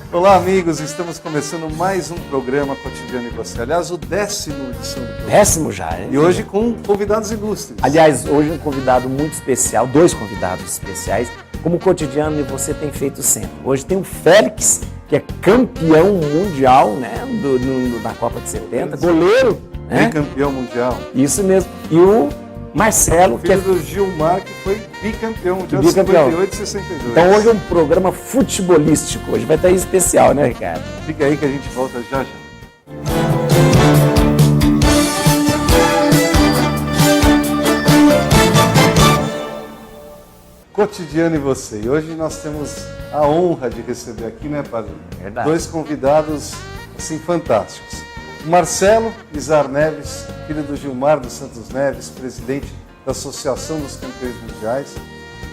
Olá, amigos, estamos começando mais um programa Cotidiano e Você. Aliás, o 10º edição do programa. 10º já, hein? E hoje com convidados ilustres. Aliás, hoje um convidado muito especial, 2 convidados especiais, como o Cotidiano e Você tem feito sempre. Hoje tem o Félix, que é campeão mundial, né, na Copa de 70, goleiro, né? Campeão mundial. Isso mesmo. E o Marcelo, filho do Gilmar, que foi bicampeão mundial de 58 e 62. Então hoje é um programa futebolístico. Hoje vai estar especial, né, Ricardo? Fica aí que a gente volta já já. Cotidiano e Você. E hoje nós temos a honra de receber aqui, né, padre? Verdade. 2 convidados, assim, fantásticos. Marcelo Izar Neves, filho do Gilmar dos Santos Neves, presidente da Associação dos Campeões Mundiais.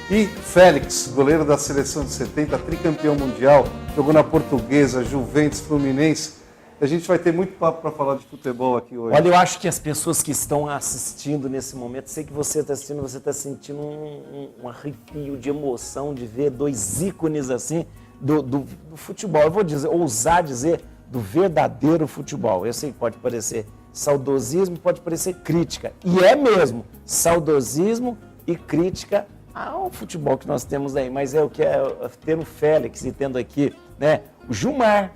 E Félix, goleiro da seleção de 70, tricampeão mundial, jogou na Portuguesa, Juventus, Fluminense. A gente vai ter muito papo para falar de futebol aqui hoje. Olha, eu acho que as pessoas que estão assistindo nesse momento, sei que você está assistindo, você está sentindo um arrepio de emoção de ver 2 ícones assim do futebol. Eu vou ousar dizer, do verdadeiro futebol. Eu sei que pode parecer saudosismo, pode parecer crítica. E é mesmo, saudosismo e crítica ao futebol que nós temos aí. Mas é o que é ter o Félix e tendo aqui, né, o Gilmar.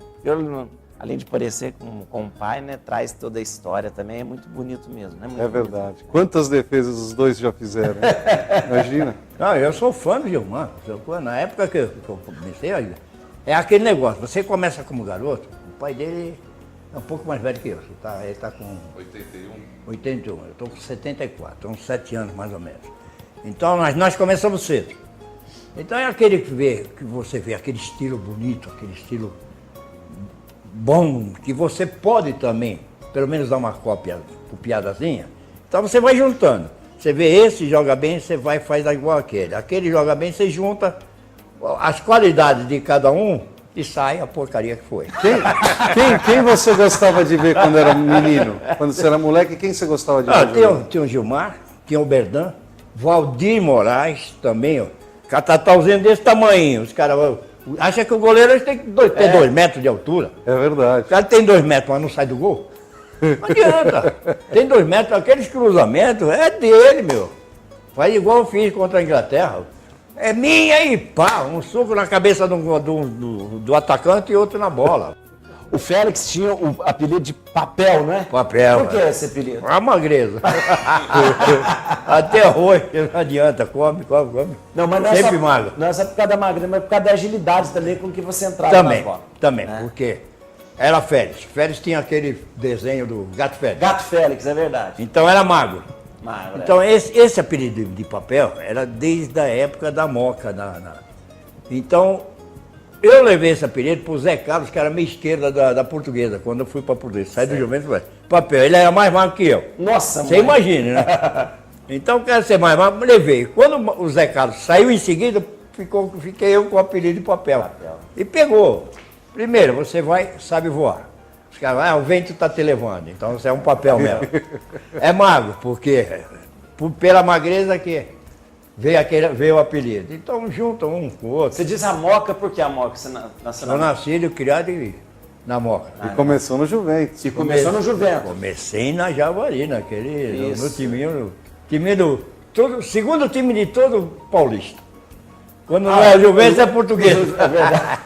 Além de parecer com o pai, né, traz toda a história também. É muito bonito mesmo, né? Muito bonito. Verdade. Quantas defesas os dois já fizeram? Imagina. Não, eu sou fã do Gilmar. Na época que eu comecei, é aquele negócio. Você começa como garoto, o pai dele é um pouco mais velho que eu. Ele está com 81. Eu estou com 74, então uns 7 anos mais ou menos. Então nós começamos cedo. Então é aquele que você vê, aquele estilo bonito, aquele estilo bom, que você pode também, pelo menos dar uma cópia por piadazinha. Então você vai juntando. Você vê esse joga bem, você vai e faz igual aquele. Aquele joga bem, você junta as qualidades de cada um e sai a porcaria que foi. Quem você gostava de ver quando era menino? Quando você era moleque, quem você gostava de ver? Tinha o Gilmar, tinha o Berdan, Valdir Moraes também, ó. Catatauzinho desse tamanho. Os caras acham que o goleiro tem que ter 2 metros de altura. É verdade. O cara tem 2 metros, mas não sai do gol. Não adianta. Tem 2 metros, aqueles cruzamentos é dele, meu. Faz igual eu fiz contra a Inglaterra. É minha e pá, um soco na cabeça do atacante e outro na bola. O Félix tinha o apelido de Papel, né? Papel. Por que esse apelido? A magreza. Até hoje, não adianta, come. Não, mas não sempre magro. Não é só por causa da magreza, mas por causa da agilidade também com que você entrava também, na bola. Também, porque era Félix. Félix tinha aquele desenho do Gato Félix. Gato Félix, é verdade. Então era magro. Magro, então esse apelido de Papel era desde a época da Moca. Então eu levei esse apelido pro Zé Carlos, que era meia esquerda da Portuguesa, quando eu fui para a Portuguesa. Saí do Juventus, Papel, ele era mais magro que eu. Nossa, você imagina, né? Então quero ser mais magro, levei. Quando o Zé Carlos saiu em seguida, fiquei eu com o apelido de Papel. E pegou. Primeiro, você sabe voar. Os caras, o vento está te levando, então você é um papel mesmo. É magro, porque pela magreza que veio o apelido. Então juntam um com o outro. Você diz a Moca, por que a Moca? Você nasceu na Eu nasci e criado na Moca. E começou no Juventus. Começou no Juventus. Comecei na Javari, no timinho segundo time de todo paulista. Quando não é Juventus, é português. É verdade.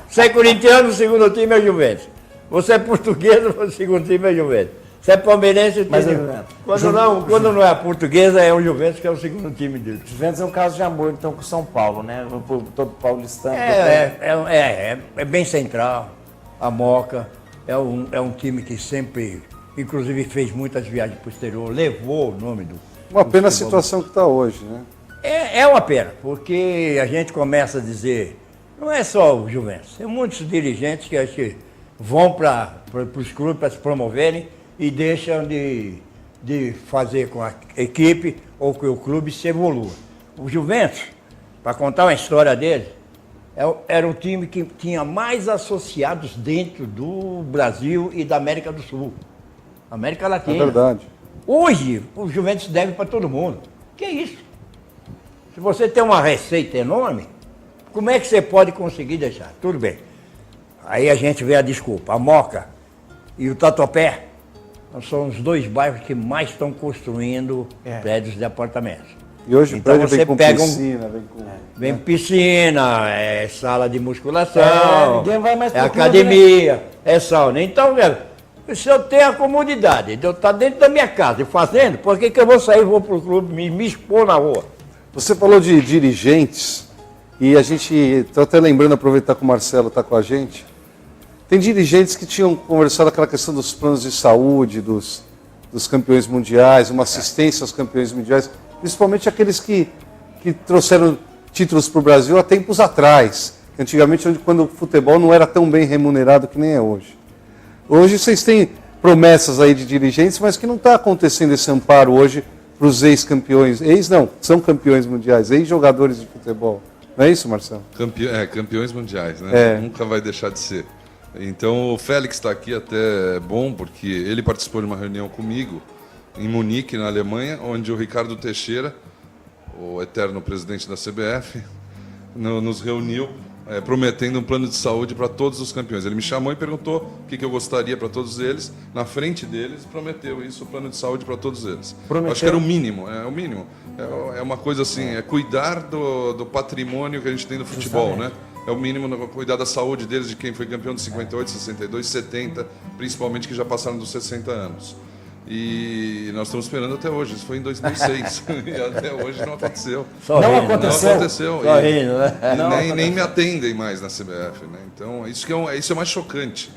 Você é corintiano, o segundo time é Juventus. Você é português, o segundo time é Juventus. Você é palmeirense, quando não é a portuguesa, é o Juventus, que é o segundo time dele. Juventus é um caso de amor, então, com São Paulo, né? Todo paulistano. É bem central, a Moca. É um time que sempre, inclusive, fez muitas viagens para o exterior, levou o nome do... Uma pena a situação que está hoje, né? É uma pena, porque a gente começa a dizer, não é só o Juventus, tem muitos dirigentes que acho que vão para os clubes para se promoverem e deixam de fazer com a equipe ou que o clube se evolua. O Juventus, para contar uma história dele, era um time que tinha mais associados dentro do Brasil e da América do Sul. América Latina. É verdade. Hoje, o Juventus deve para todo mundo. Que é isso? Se você tem uma receita enorme, como é que você pode conseguir deixar? Tudo bem. Aí a gente vê a desculpa. A Moca e o Tatuapé são os 2 bairros que mais estão construindo prédios de apartamentos. E hoje o Então prédio você vem com pega piscina, vem com... Vem piscina, sala de musculação, ninguém vai mais pro clube, academia, sauna. Então, velho, se eu tenho a comodidade de eu estar dentro da minha casa e fazendo, por que eu vou sair e vou para o clube me expor na rua? Você falou de dirigentes, e a gente, estou até lembrando, aproveitar que o Marcelo está com a gente, tem dirigentes que tinham conversado aquela questão dos planos de saúde, dos campeões mundiais, uma assistência aos campeões mundiais, principalmente aqueles que trouxeram títulos para o Brasil há tempos atrás, antigamente quando o futebol não era tão bem remunerado que nem é hoje. Hoje vocês têm promessas aí de dirigentes, mas que não está acontecendo esse amparo hoje para os ex-campeões, são campeões mundiais, ex-jogadores de futebol. Não é isso, Marcelo? Campeões mundiais, né? Nunca vai deixar de ser. Então o Félix está aqui até é bom, porque ele participou de uma reunião comigo em Munique, na Alemanha, onde o Ricardo Teixeira, o eterno presidente da CBF, nos reuniu prometendo um plano de saúde para todos os campeões. Ele me chamou e perguntou o que eu gostaria para todos eles. Na frente deles, prometeu isso, o plano de saúde para todos eles. Acho que era o mínimo, o mínimo. É uma coisa assim, é cuidar do patrimônio que a gente tem do futebol, né? É o mínimo, cuidar da saúde deles, de quem foi campeão de 58, 62, 70, principalmente que já passaram dos 60 anos. E nós estamos esperando até hoje, isso foi em 2006, e até hoje não aconteceu. Não aconteceu? Só rindo, né? Nem me atendem mais na CBF, né? Então, isso é mais chocante.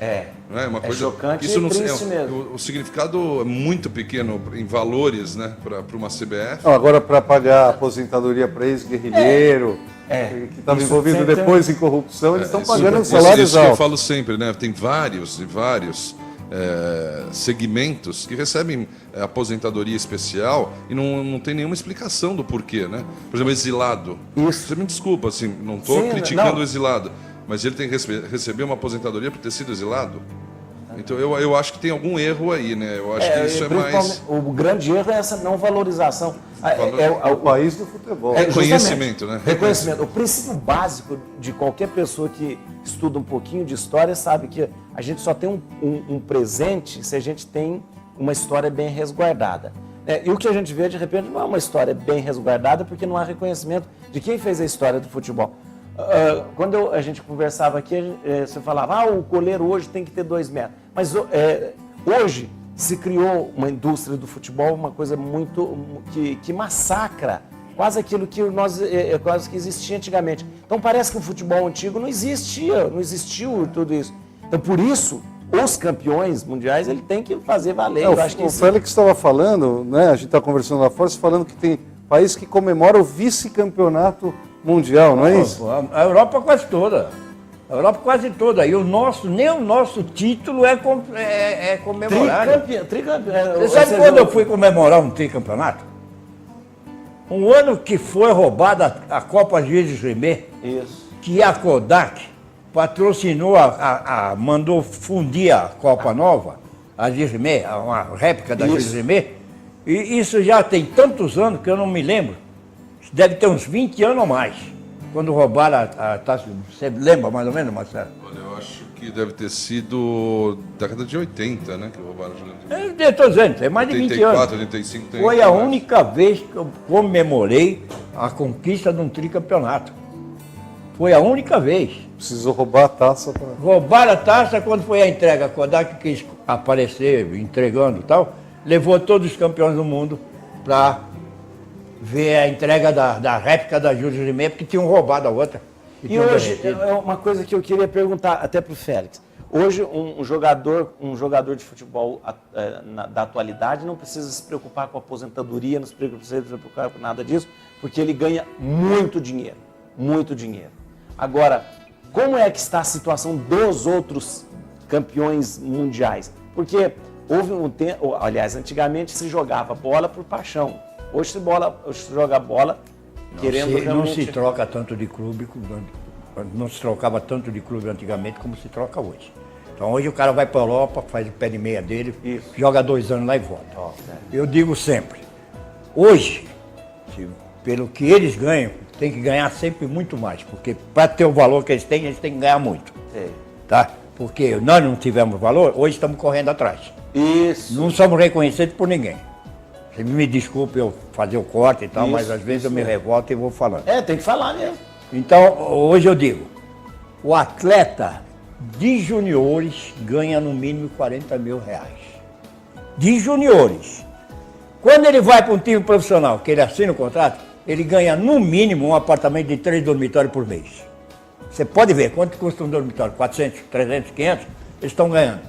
Não é uma coisa, chocante isso e não triste mesmo. O significado é muito pequeno em valores, né, para uma CBF. Não, agora para pagar a aposentadoria para ex-guerrilheiro, que estava envolvido depois em corrupção, eles estão pagando salários isso que eu altos. falo sempre, né? Tem vários segmentos que recebem aposentadoria especial e não tem nenhuma explicação do porquê, né? Por exemplo, exilado. Isso. Você me desculpa, assim, não estou criticando o exilado, mas ele tem que receber uma aposentadoria por ter sido exilado. Então eu acho que tem algum erro aí, né? Eu acho que isso é mais... O grande erro é essa não valorização. O país do futebol. Reconhecimento, né? Reconhecimento. O princípio básico de qualquer pessoa que estuda um pouquinho de história sabe que a gente só tem um presente se a gente tem uma história bem resguardada. E o que a gente vê, de repente, não é uma história bem resguardada porque não há reconhecimento de quem fez a história do futebol. Quando a gente conversava aqui, você falava, o goleiro hoje tem que ter 2 metros. Mas hoje se criou uma indústria do futebol, uma coisa muito que massacra quase aquilo que quase que existia antigamente. Então parece que o futebol antigo não existiu tudo isso. Então por isso os campeões mundiais ele tem que fazer valer. O Félix estava falando, né? A gente está conversando lá fora, falando que tem país que comemora o vice-campeonato mundial, não é isso? A Europa quase toda. A Europa quase toda. E nem o nosso título é comemorado. Tricampeão. Você sabe quando eu fui comemorar um tricampeonato? Um ano que foi roubada a Copa Gilles Rimet, que a Kodak patrocinou, mandou fundir a Copa Nova, a Gilles Rimet, uma réplica da Gilles Rimet. E isso já tem tantos anos que eu não me lembro. Deve ter uns 20 anos ou mais, quando roubaram a taça. Você lembra mais ou menos, Marcelo? Olha, eu acho que deve ter sido década de 80, né, que roubaram a Juventude. Eu estou dizendo, é mais de 20 anos. 84, 85, Foi a única vez que eu comemorei a conquista de um tricampeonato. Foi a única vez. Precisou roubar a taça para... Roubaram a taça quando foi a entrega. A Kodak quis aparecer entregando e tal, levou todos os campeões do mundo para ver a entrega da réplica da Jules Rimet, porque tinham roubado a outra. E hoje, é uma coisa que eu queria perguntar até para o Félix. Hoje, um jogador de futebol da atualidade não precisa se preocupar com a aposentadoria, não precisa se preocupar com nada disso, porque ele ganha muito dinheiro, muito dinheiro. Agora, como é que está a situação dos outros campeões mundiais? Porque houve um tempo, aliás, antigamente se jogava bola por paixão. Hoje se joga bola querendo realmente... Não se troca tanto de clube, não se trocava tanto de clube antigamente como se troca hoje. Então hoje o cara vai para a Europa, faz o pé de meia dele, joga 2 anos lá e volta. Eu digo sempre, hoje, pelo que eles ganham, tem que ganhar sempre muito mais, porque para ter o valor que eles têm que ganhar muito. tá? Porque nós não tivemos valor, hoje estamos correndo atrás. Isso. Não somos reconhecidos por ninguém. Você me desculpe eu fazer o corte e tal, Isso, mas às vezes eu me revolto e vou falando. Tem que falar mesmo. Então, hoje eu digo, o atleta de juniores ganha no mínimo 40 mil reais. De juniores. Quando ele vai para um time profissional, que ele assina o contrato, ele ganha no mínimo um apartamento de 3 dormitórios por mês. Você pode ver quanto custa um dormitório, 400, 300, 500, eles estão ganhando.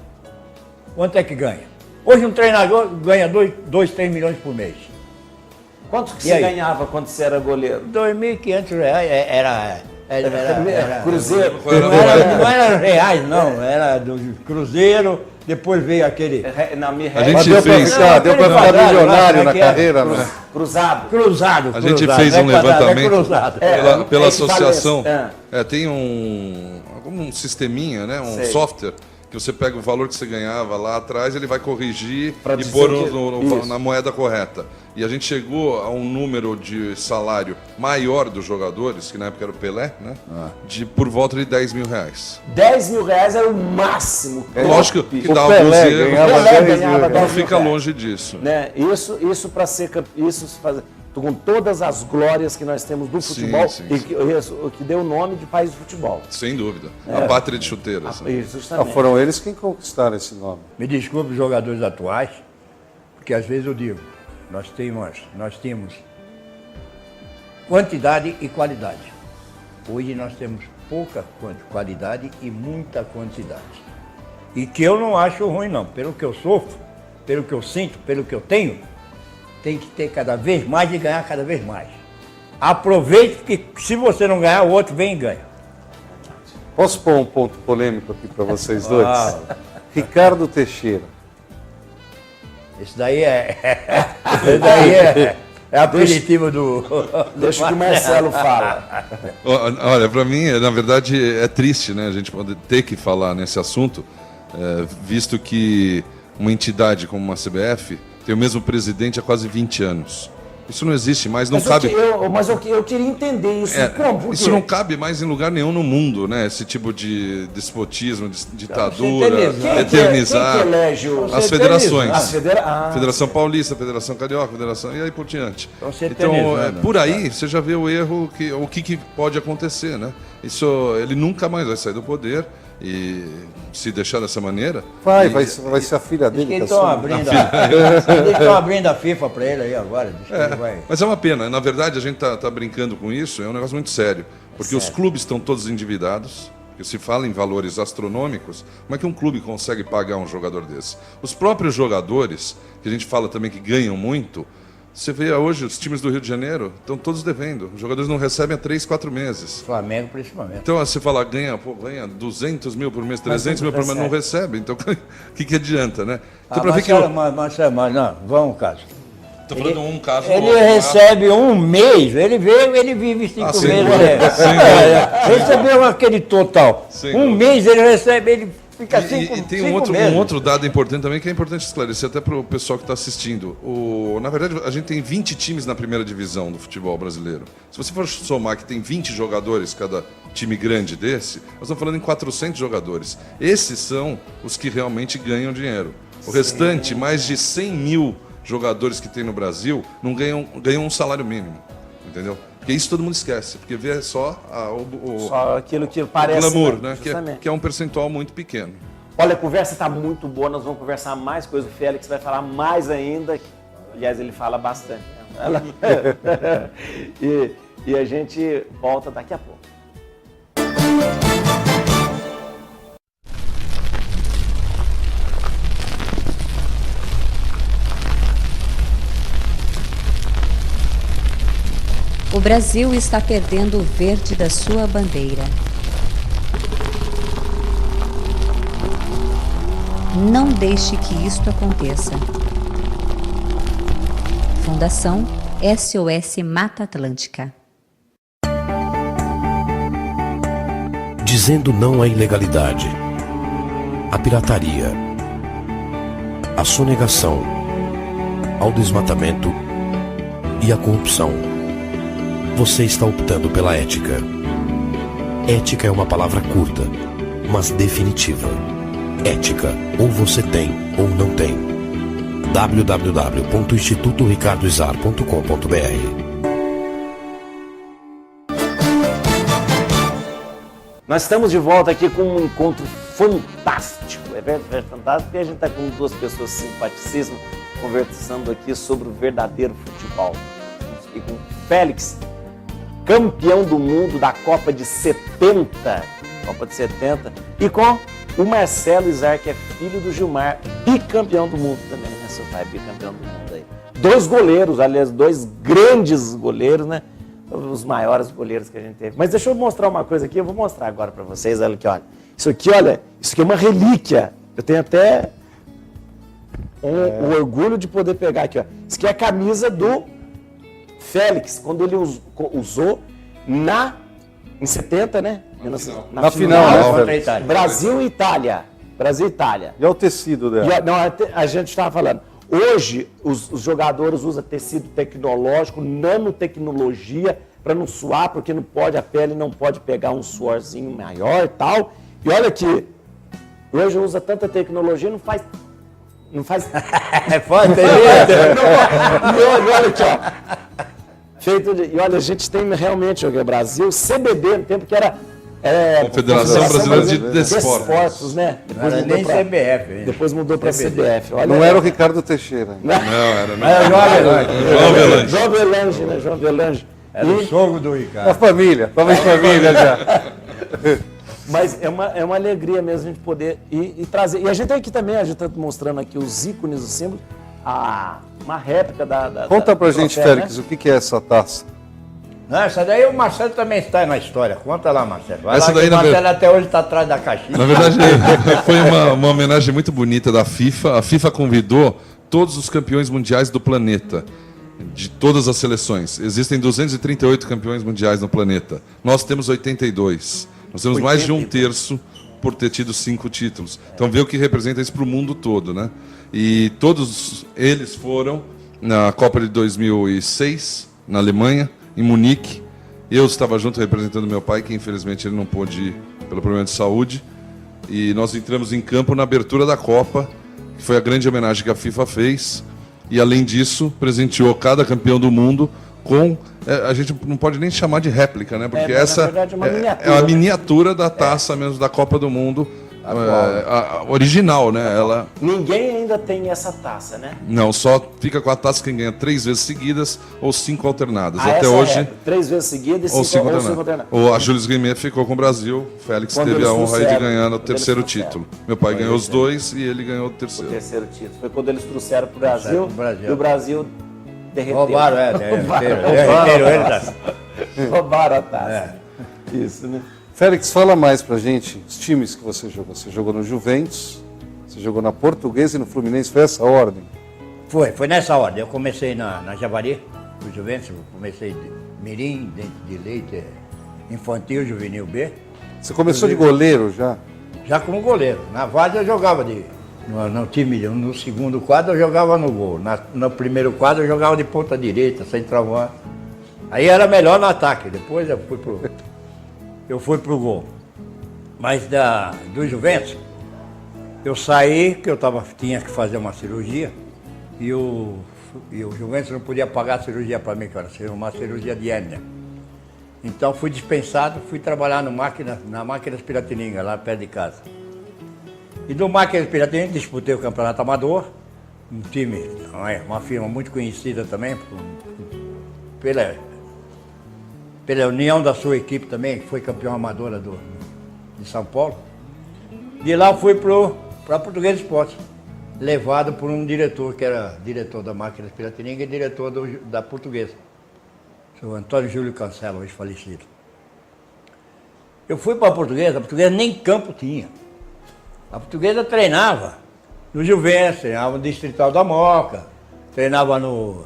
Quanto é que ganha? Hoje um treinador ganha 2, 3 milhões por mês. Quanto que E você aí? ganhava quando você era goleiro? 2.500 reais era Cruzeiro? não era reais, não, era do Cruzeiro, depois veio aquele A gente Mas fez- deu pra ficar quadrado, milionário lá, na como é que é? carreira, né? Cruzado. cruzado. A gente cruzado, fez não é um quadrado, levantamento É cruzado. pela é associação. equivalência. Tem um sisteminha, né? Um Sei. software que você pega o valor que você ganhava lá atrás, ele vai corrigir Pra e dizer pôr que- isso. na moeda correta. E a gente chegou a um número de salário maior dos jogadores, que na época era o Pelé, né? De por volta de 10 mil reais. 10 mil reais era o máximo. Lógico que O dá alguns Pelé erros, ganhava Pelé 10 mil ganhava reais. não 10 mil fica reais. longe disso. Né? Isso para ser isso fazer com todas as glórias que nós temos do Sim, futebol sim, e sim. o que deu o nome de país do futebol. Sem dúvida. A pátria de chuteiras. né? Isso, Ah, justamente. foram eles quem conquistaram esse nome. Me desculpe os jogadores atuais, porque às vezes eu digo, nós temos quantidade e qualidade. Hoje nós temos pouca qualidade e muita quantidade. E que eu não acho ruim não, pelo que eu sofro, pelo que eu sinto, pelo que eu tenho, tem que ter cada vez mais e ganhar cada vez mais. Aproveite que se você não ganhar, o outro vem e ganha. Posso pôr um ponto polêmico aqui para vocês dois? Ricardo Teixeira. Esse daí é aperitivo do... Deixa que o Marcelo fala. Olha, para mim, na verdade, é triste, né, a gente poder ter que falar nesse assunto, visto que uma entidade como uma CBF tem o mesmo presidente há quase 20 anos. Isso não existe mais, não cabe. Eu queria entender isso. Como? Por Isso quê? não cabe mais em lugar nenhum no mundo, né? Esse tipo de despotismo, de ditadura, eternizar. eternizar. Quem que elege o... As federações. As Federação Paulista, Federação Carioca, Federação e aí por diante. Estão se Então, eternizando. por aí você já vê o erro, o que pode acontecer, né? Isso, ele nunca mais vai sair do poder e se deixar dessa maneira. Vai ser a filha Diz que dele. eles que estão assume. abrindo a FIFA para ele aí agora. Diz que ele vai... Mas é uma pena. Na verdade, a gente tá brincando com isso, é um negócio muito sério. Porque os clubes estão todos endividados, porque se fala em valores astronômicos, como é que um clube consegue pagar um jogador desse? Os próprios jogadores, que a gente fala também que ganham muito, você vê hoje os times do Rio de Janeiro estão todos devendo. Os jogadores não recebem há 3, 4 meses. Flamengo principalmente. Então, você fala, ganha 200 mil por mês, 300 mil por mês, não recebe. Então, o que adianta, né? Então, pra ver que Marcelo, mas não, vamos caso. Estou falando um caso. Ele outro, né? recebe um mês, ele veio, ele vive 5 sem meses. dúvida, sem dúvida. Recebeu aquele total. Sem Um dúvida. mês ele recebe, ele fica 5 E tem meses. um outro dado importante também que é importante esclarecer até para o pessoal que está assistindo. Na verdade, a gente tem 20 times na primeira divisão do futebol brasileiro. Se você for somar que tem 20 jogadores cada time grande desse, nós estamos falando em 400 jogadores. Esses são os que realmente ganham dinheiro. O restante, mais de 100 mil jogadores que tem no Brasil, não ganham um salário mínimo. Entendeu? Porque isso todo mundo esquece, porque vê só Só aquilo que o parece... glamour, né? Justamente. Que é um percentual muito pequeno. Olha, a conversa está muito boa, nós vamos conversar mais coisas. O Félix vai falar mais ainda. Aliás, ele fala bastante. E a gente volta daqui a pouco. O Brasil está perdendo o verde da sua bandeira. Não deixe que isto aconteça. Fundação SOS Mata Atlântica. Dizendo não à ilegalidade, à pirataria, à sonegação, ao desmatamento e à corrupção. Você está optando pela ética. Ética é uma palavra curta, mas definitiva. Ética, ou você tem ou não tem. www.institutoricardoizar.com.br. Nós estamos de volta aqui com um encontro fantástico. É fantástico porque a gente está com duas pessoas simpaticíssimas conversando aqui sobre o verdadeiro futebol. Estamos aqui com o Félix, campeão do mundo da Copa de 70, e com o Marcelo Izar, que é filho do Gilmar, bicampeão do mundo também, né? Seu pai é bicampeão do mundo aí. Dois goleiros, aliás, dois grandes goleiros, né? Os maiores goleiros que a gente teve. Mas deixa eu mostrar uma coisa aqui, eu vou mostrar agora para vocês, olha aqui, olha. Isso aqui é uma relíquia. Eu tenho até o orgulho de poder pegar aqui, ó. Isso aqui é a camisa do Félix, quando ele usou em 70, né? Na final, né, Félix? Brasil e Itália. Brasil e Itália. E é o tecido dela? A gente estava falando. Hoje, os jogadores usam tecido tecnológico, nanotecnologia, para não suar, porque a pele não pode pegar um suorzinho maior e tal. E olha aqui, hoje usa tanta tecnologia, não faz... É foda, olha aqui, ó. E olha, a gente tem realmente, o Brasil, CBD, no tempo que era... Confederação Brasileira de Desportos, né? Depois mudou nem CBF. Hein? Depois mudou para CBF. Olha, não era o Ricardo Teixeira. Não, era João Avelange, né? João Avelange. Era o sogro do Ricardo. A família, estava em família já. Mas é uma alegria mesmo a gente poder ir trazer. E a gente tem aqui também, a gente está mostrando aqui os ícones, os símbolos, uma réplica da Conta pra gente, troféu, Félix, o que é essa taça? Não, essa daí o Marcelo também está na história. Conta lá, Marcelo. Essa daí, o Marcelo até hoje está atrás da caixinha. Na verdade, foi uma homenagem muito bonita da FIFA. A FIFA convidou todos os campeões mundiais do planeta, de todas as seleções. Existem 238 campeões mundiais no planeta. Nós temos 82. Nós temos mais de um terço por ter tido 5 títulos. Então vê o que representa isso para o mundo todo, né? E todos eles foram na Copa de 2006, na Alemanha, em Munique. Eu estava junto representando meu pai, que infelizmente ele não pôde ir pelo problema de saúde. E nós entramos em campo na abertura da Copa, que foi a grande homenagem que a FIFA fez. E além disso, presenteou cada campeão do mundo com... a gente não pode nem chamar de réplica, né? Porque essa verdade, é uma miniatura da taça mesmo da Copa do Mundo. A original, né? Ela... Ninguém ainda tem essa taça, né? Não, só fica com a taça quem ganha 3 vezes seguidas ou 5 alternadas. Até essa hoje. 3 vezes seguidas e 5 alternadas. A Júlio Rimet ficou com o Brasil, o Félix teve a honra aí de ganhar no terceiro título. Meu pai ganhou os 2 e ele ganhou o terceiro. O terceiro título. Foi quando eles trouxeram para o Brasil e o Brasil derreteu. Roubaram, Roubaram a taça. Isso, né? Félix, fala mais pra gente os times que você jogou. Você jogou no Juventus, você jogou na Portuguesa e no Fluminense, foi essa ordem? Foi nessa ordem. Eu comecei na Javari, no Juventus, comecei de mirim, dente de leite, infantil, juvenil B. Você começou de goleiro já? Já como goleiro. Na Várzea eu jogava no time, no segundo quadro eu jogava no gol. No primeiro quadro eu jogava de ponta direita, centroavante. Aí era melhor no ataque, depois eu fui pro gol. Mas do Juventus, eu saí, porque tinha que fazer uma cirurgia, e o Juventus não podia pagar a cirurgia para mim, que era uma cirurgia de hérnia. Então fui dispensado, fui trabalhar na Máquinas Piratininga, lá perto de casa. E do Máquinas Piratininga disputei o Campeonato Amador, um time, uma firma muito conhecida também, pela união da sua equipe também, que foi campeão amadora de São Paulo. De lá eu fui para Português Esporte, levado por um diretor, que era diretor da Máquinas Piratininga e diretor da Portuguesa, o Antônio Júlio Cancela, hoje falecido. Eu fui para a Portuguesa nem campo tinha. A Portuguesa treinava no Juventus, treinava no Distrital da Moca, treinava no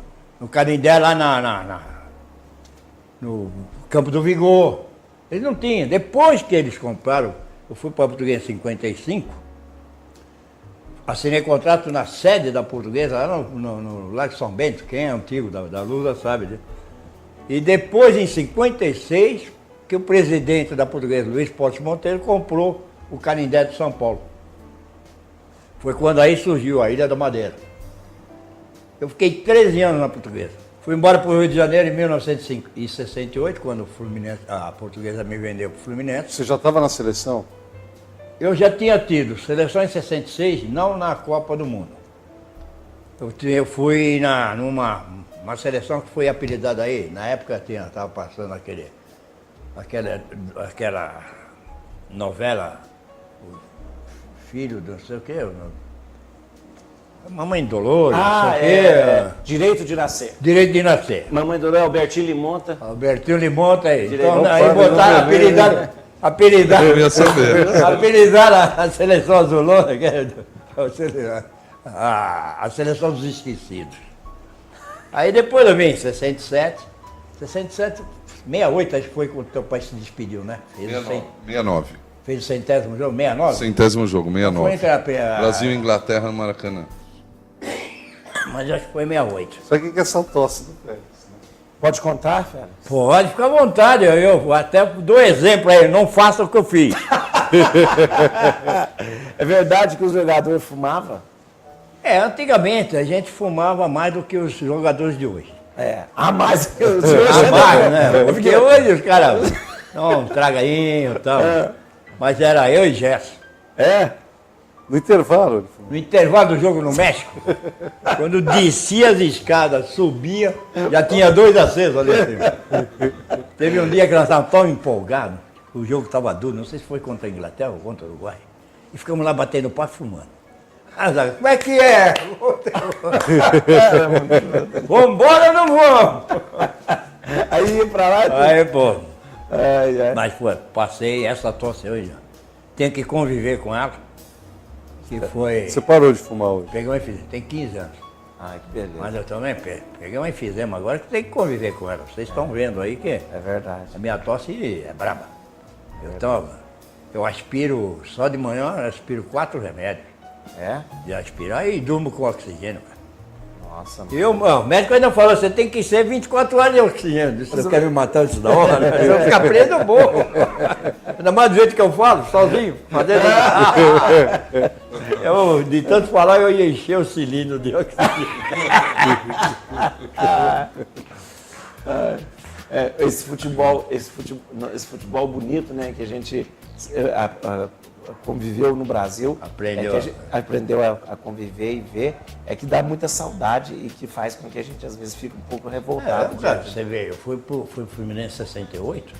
Canindé, lá no Campo do Vigor. Eles não tinham. Depois que eles compraram, eu fui para a Portuguesa em 55, assinei contrato na sede da Portuguesa, lá no Largo São Bento, quem é antigo da Lusa sabe, né? E depois, em 56, que o presidente da Portuguesa, Luiz Pontes Monteiro, comprou o Canindé de São Paulo. Foi quando aí surgiu a Ilha da Madeira. Eu fiquei 13 anos na Portuguesa. Fui embora para o Rio de Janeiro em 1968, quando a Portuguesa me vendeu para o Fluminense. Você já estava na seleção? Eu já tinha tido seleção em 66, não na Copa do Mundo. Eu fui numa seleção que foi apelidada aí, na época estava passando aquela novela, o Filho do não sei o quê, Mamãe Dolores, não sei o quê. Direito de nascer. Direito de nascer. Mamãe Dolores, Albertinho Limonta. Albertinho Limonta aí. Direito. Então, aí botaram, Eu ia saber. apelidaram a seleção azulona, que é a seleção dos esquecidos. Aí depois eu vim em 67, 68, acho que foi quando o teu pai se despediu, né? 69. Fez o 100º jogo, 69? Centésimo jogo, 69. Foi entre Brasil e Inglaterra no Maracanã. Mas acho que foi 68. Só que essa tosse do Félix. Pode contar, Félix? Pode ficar à vontade, eu até dou exemplo aí, não faça o que eu fiz. É verdade que os jogadores fumavam? Antigamente a gente fumava mais do que os jogadores de hoje. A mais que os A mais, né? Porque hoje os caras, não, tragainho e tal. Mas era eu e Gerson. No intervalo, ele falou. No intervalo do jogo no México, quando descia as escadas, subia, já tinha 2 acesos ali acima. Teve um dia que nós estávamos tão empolgados, o jogo estava duro, não sei se foi contra a Inglaterra ou contra o Uruguai, e ficamos lá batendo pau fumando. Como é que é? Vambora ou não vamos? Aí ia pra lá e Aí, pô. Mas, pô, passei essa tosse hoje. Tenho que conviver com ela. Que foi. Você parou de fumar hoje? Peguei uma enfisema, tem 15 anos. Ai, que beleza. Mas eu também peguei uma enfisema, agora que tem que conviver com ela. Vocês estão vendo aí que É verdade. a minha tosse é braba. Eu aspiro, só de manhã, eu aspiro 4 remédios. De aspirar e durmo com oxigênio, cara. Nossa, O médico ainda falou, você tem que ser 24 horas de oxigênio. Disse, você quer me matar antes da hora? Né? Se eu ficar preso, eu morro. Ainda mais do jeito que eu falo, sozinho, fazendo. De tanto falar, eu ia encher o cilindro de oxigênio. esse futebol bonito, né, que a gente conviveu no Brasil, Aprendeu. que a gente aprendeu a conviver e ver, é que dá muita saudade e que faz com que a gente às vezes fique um pouco revoltado. Cara, você vê, eu fui pro Fluminense em 68,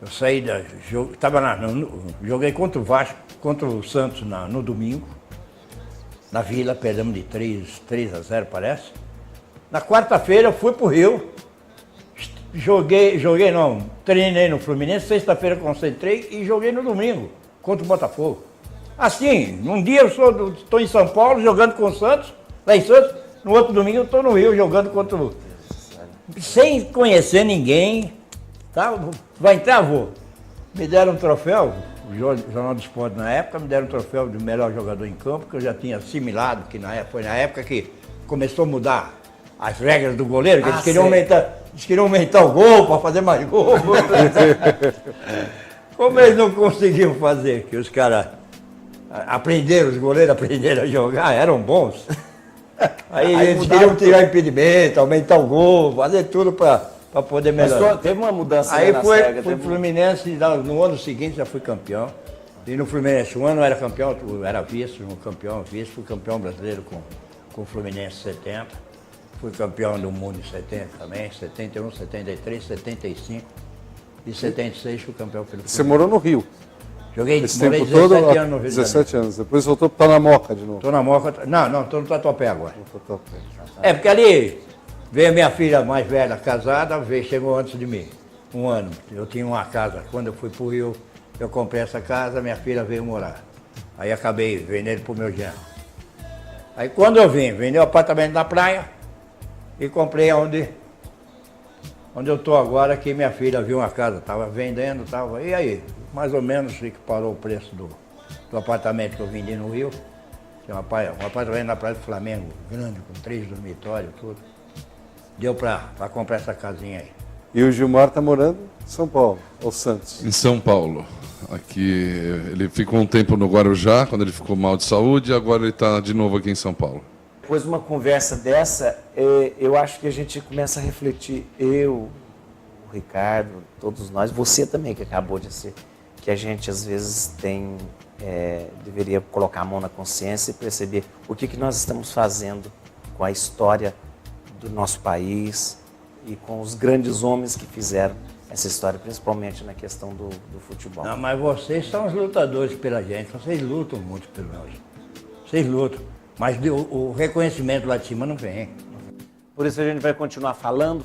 eu saí joguei contra o Vasco, contra o Santos no domingo, na Vila, perdemos de 3-0 parece. Na quarta-feira eu fui pro Rio, treinei no Fluminense, sexta-feira concentrei e joguei no domingo, contra o Botafogo. Assim, num dia eu estou em São Paulo jogando com o Santos, lá em Santos, no outro domingo eu estou no Rio jogando contra o... Sem conhecer ninguém, tá? Vai entrar, vou. Me deram um troféu, o Jornal do Esporte na época, me deram um troféu de melhor jogador em campo, que eu já tinha assimilado, que foi na época que começou a mudar as regras do goleiro, que eles queriam aumentar o gol para fazer mais gol. Como eles não conseguiam fazer, que os caras os goleiros aprenderam a jogar, eram bons. Aí eles queriam tirar impedimento, aumentar o gol, fazer tudo para poder melhorar. Mas teve uma mudança Aí na fui SEGA, Fluminense, no ano seguinte já fui campeão. E no Fluminense, um ano eu era campeão, era vice, fui campeão brasileiro com o Fluminense 70. Fui campeão do mundo em 70 também, 71, 73, 75 e 76 fui campeão pelo Você morou no Rio? Morei Esse tempo 17 todo? anos no Rio de Janeiro. 17 anos. Depois voltou para estar na Moca de novo. Estou na Moca, não, estou no Tatuapé agora. Voltou pra- É, porque ali veio a minha filha mais velha casada, chegou antes de mim, um ano. Eu tinha uma casa, quando eu fui para o Rio, eu comprei essa casa, minha filha veio morar. Aí acabei vendendo para o meu genro. Aí quando eu vim, vendi o apartamento na praia e comprei onde eu estou agora, que minha filha viu uma casa, estava vendendo, e aí, mais ou menos equiparou o preço do apartamento que eu vendi no Rio. Tinha um apartamento na Praia do Flamengo, grande, com 3 dormitórios, tudo. Deu para comprar essa casinha aí. E o Gilmar está morando em São Paulo, ou Santos. Em São Paulo. Aqui, ele ficou um tempo no Guarujá, quando ele ficou mal de saúde, e agora ele está de novo aqui em São Paulo. Depois de uma conversa dessa, eu acho que a gente começa a refletir, eu, o Ricardo, todos nós, você também que acabou de ser, que a gente às vezes deveria colocar a mão na consciência e perceber o que nós estamos fazendo com a história do nosso país e com os grandes homens que fizeram essa história, principalmente na questão do futebol. Não, mas vocês são os lutadores pela gente, vocês lutam muito por nós. Vocês lutam, mas o reconhecimento lá de cima não vem. Por isso a gente vai continuar falando,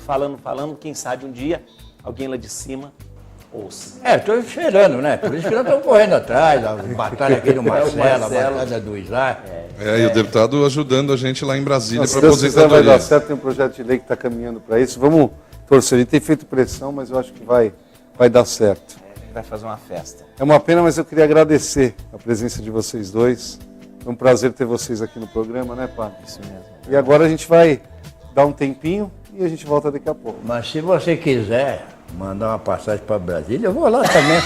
quem sabe um dia alguém lá de cima ouça. Estou esperando, né? Por isso que nós estamos correndo atrás, a batalha aqui do Marcelo, a batalha do Isaac. E o deputado ajudando a gente lá em Brasília para Se Deus quiser vai aposentadoria. dar certo, tem um projeto de lei que está caminhando para isso. Vamos torcer, ele tem feito pressão, mas eu acho que vai dar certo. A gente vai fazer uma festa. É uma pena, mas eu queria agradecer a presença de vocês dois. É um prazer ter vocês aqui no programa, né, Padre? Isso mesmo. E agora a gente vai dar um tempinho e a gente volta daqui a pouco. Mas se você quiser mandar uma passagem para Brasília, eu vou lá também.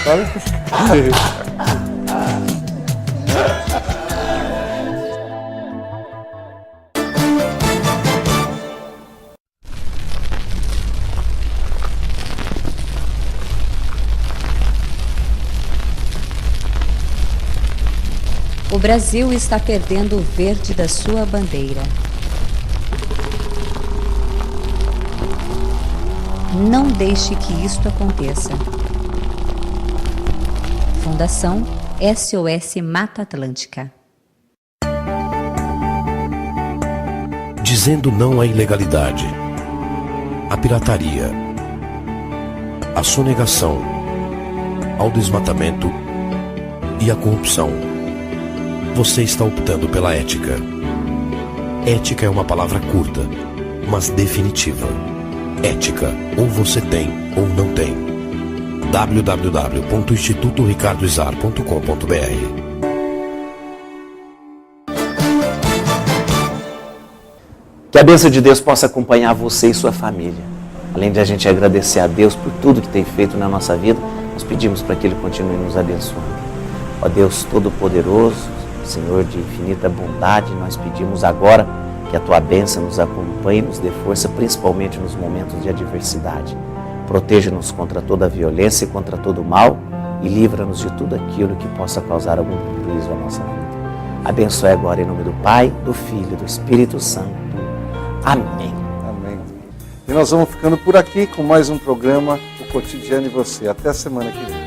O Brasil está perdendo o verde da sua bandeira. Não deixe que isto aconteça. Fundação SOS Mata Atlântica. Dizendo não à ilegalidade, à pirataria, à sonegação, ao desmatamento e à corrupção. Você está optando pela ética. Ética é uma palavra curta, mas definitiva. Ética, ou você tem ou não tem. www.institutoricardoizar.com.br. Que a bênção de Deus possa acompanhar você e sua família. Além de a gente agradecer a Deus por tudo que tem feito na nossa vida, nós pedimos para que Ele continue nos abençoando. Ó Deus Todo-Poderoso, Senhor de infinita bondade, nós pedimos agora que a Tua bênção nos acompanhe e nos dê força, principalmente nos momentos de adversidade. Proteja-nos contra toda a violência e contra todo o mal e livra-nos de tudo aquilo que possa causar algum prejuízo à nossa vida. Abençoe agora em nome do Pai, do Filho e do Espírito Santo. Amém. Amém. E nós vamos ficando por aqui com mais um programa, O Cotidiano e Você. Até a semana que vem.